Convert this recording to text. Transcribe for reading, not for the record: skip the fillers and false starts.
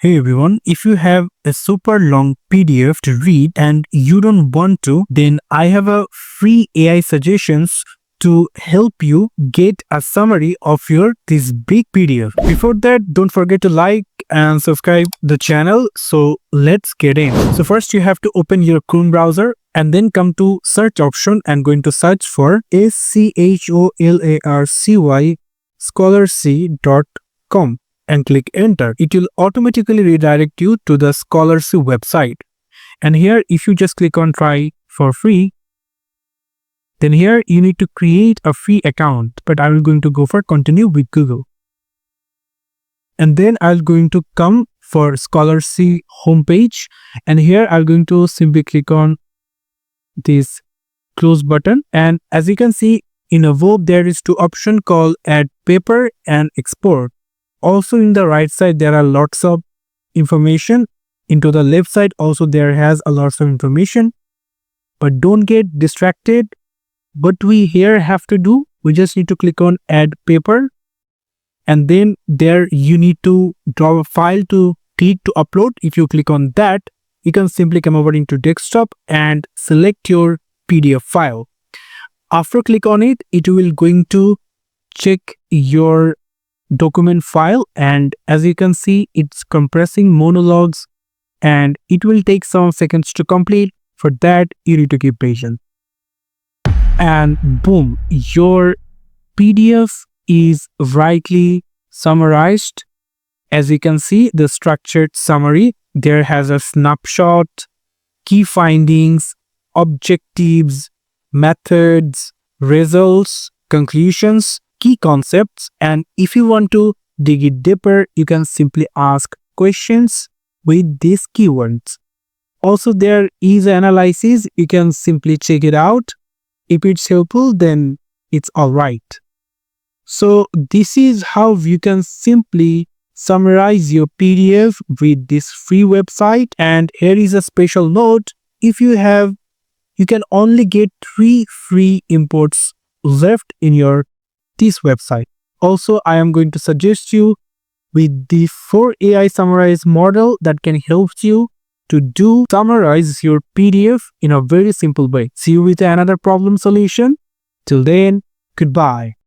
Hey everyone, if you have a super long PDF to read and you don't want to, then I have a free AI suggestions to help you get a summary of your this big PDF. Before that, don't forget to like and subscribe the channel. So let's get in. So first you have to open your Chrome browser and then come to search option and going to search for SCHOLARCY scholarcy.com and click enter. It will automatically redirect you to the Scholarcy website. And here if you just click on try for free, then here you need to create a free account, but I will going to go for continue with Google. And then I'll going to come for Scholarcy homepage, and here I'm going to simply click on this close button, and as you can see in a verb there is two options called add paper and export. Also in the right side there are lots of information. Into the left side also there has a lots of information, but don't get distracted. What we here have to do, we just need to click on add paper, and then there you need to draw a file to click to upload. If you click on that, you can simply come over into desktop and select your PDF file. After click on it, it will going to check your document file, and as you can see it's compressing monologues and it will take some seconds to complete. For that you need to keep patient, and boom, your PDF is rightly summarized. As you can see the structured summary, there has a snapshot, key findings, objectives, methods, results, conclusions, key concepts, and if you want to dig it deeper you can simply ask questions with these keywords. Also there is analysis, you can simply check it out. If it's helpful then it's alright. So this is how you can simply summarize your PDF with this free website. And here is a special note, if you can only get 3 free imports left in your this website. Also, I am going to suggest you with the 4 AI summarize model that can help you to summarize your PDF in a very simple way. See you with another problem solution. Till then, goodbye.